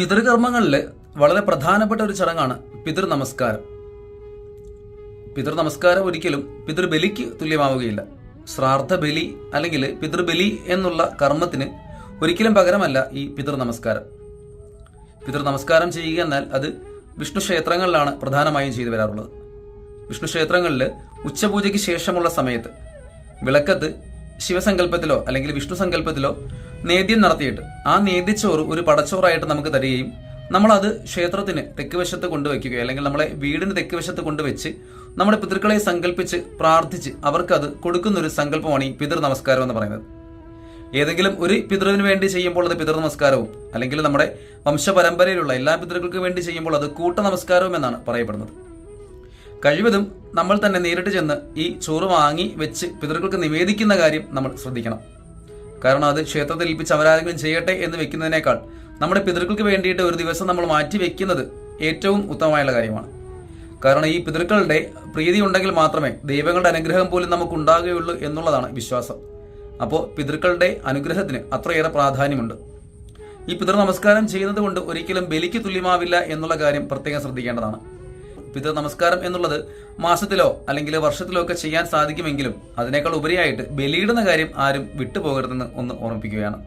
പിതൃകർമ്മങ്ങളിൽ വളരെ പ്രധാനപ്പെട്ട ഒരു ചടങ്ങാണ് പിതൃ നമസ്കാരം. പിതൃ നമസ്കാരം ഒരിക്കലും പിതൃബലിക്ക് തുല്യമാവുകയില്ല. ശ്രാദ്ധ ബലി അല്ലെങ്കിൽ പിതൃബലി എന്നുള്ള കർമ്മത്തിന് ഒരിക്കലും പകരമല്ല ഈ പിതൃ നമസ്കാരം. പിതൃ നമസ്കാരം ചെയ്യുക എന്നാൽ അത് വിഷ്ണു ക്ഷേത്രങ്ങളിലാണ് പ്രധാനമായും ചെയ്തു വരാറുള്ളത്. വിഷ്ണു ക്ഷേത്രങ്ങളിൽ ഉച്ചപൂജയ്ക്ക് ശേഷമുള്ള സമയത്ത് വിളക്കത്ത് ശിവസങ്കല്പത്തിലോ അല്ലെങ്കിൽ വിഷ്ണു സങ്കല്പത്തിലോ നേദ്യം നടത്തിയിട്ട് ആ നേദ്യച്ചോറ് ഒരു പടച്ചോറായിട്ട് നമുക്ക് തരികയും നമ്മളത് ക്ഷേത്രത്തിന് തെക്ക് വശത്ത് കൊണ്ടുവയ്ക്കുകയോ അല്ലെങ്കിൽ നമ്മളെ വീടിന് തെക്ക് വശത്ത് കൊണ്ടുവച്ച് നമ്മുടെ പിതൃക്കളെ സങ്കല്പിച്ച് പ്രാർത്ഥിച്ച് അവർക്കത് കൊടുക്കുന്ന ഒരു സങ്കല്പമാണ് ഈ പിതൃ നമസ്കാരം എന്ന് പറയുന്നത്. ഏതെങ്കിലും ഒരു പിതൃവിന് വേണ്ടി ചെയ്യുമ്പോൾ അത് പിതൃ നമസ്കാരവും അല്ലെങ്കിൽ നമ്മുടെ വംശപരമ്പരയിലുള്ള എല്ലാ പിതൃക്കൾക്ക് വേണ്ടി ചെയ്യുമ്പോൾ അത് കൂട്ട നമസ്കാരവും എന്നാണ് പറയപ്പെടുന്നത്. കഴിവതും നമ്മൾ തന്നെ നേരിട്ട് ചെന്ന് ഈ ചോറ് വാങ്ങി വെച്ച് പിതൃക്കൾക്ക് നിവേദിക്കുന്ന കാര്യം നമ്മൾ ശ്രദ്ധിക്കണം. കാരണം അത് ക്ഷേത്രത്തിൽ ഏൽപ്പിച്ച് അവരാരെങ്കിലും ചെയ്യട്ടെ എന്ന് വെക്കുന്നതിനേക്കാൾ നമ്മുടെ പിതൃക്കൾക്ക് വേണ്ടിയിട്ട് ഒരു ദിവസം നമ്മൾ മാറ്റി വെക്കുന്നത് ഏറ്റവും ഉത്തമമായുള്ള കാര്യമാണ്. കാരണം ഈ പിതൃക്കളുടെ പ്രീതി ഉണ്ടെങ്കിൽ മാത്രമേ ദൈവങ്ങളുടെ അനുഗ്രഹം പോലും നമുക്ക് ഉണ്ടാകുകയുള്ളൂ എന്നുള്ളതാണ് വിശ്വാസം. അപ്പോൾ പിതൃക്കളുടെ അനുഗ്രഹത്തിന് അത്രയേറെ പ്രാധാന്യമുണ്ട്. ഈ പിതൃ നമസ്കാരം ചെയ്യുന്നത് കൊണ്ട് ഒരിക്കലും ബലിക്ക് തുല്യമാവില്ല എന്നുള്ള കാര്യം പ്രത്യേകം ശ്രദ്ധിക്കേണ്ടതാണ്. പിതൃ നമസ്കാരം എന്നുള്ളത് മാസത്തിലോ അല്ലെങ്കിൽ വർഷത്തിലോ ഒക്കെ ചെയ്യാൻ സാധിക്കുമെങ്കിലും അതിനേക്കാൾ ഉപരിയായിട്ട് ബലിയിടുന്ന കാര്യം ആരും വിട്ടുപോകരുതെന്ന് ഒന്ന് ഓർമ്മിപ്പിക്കുകയാണ്.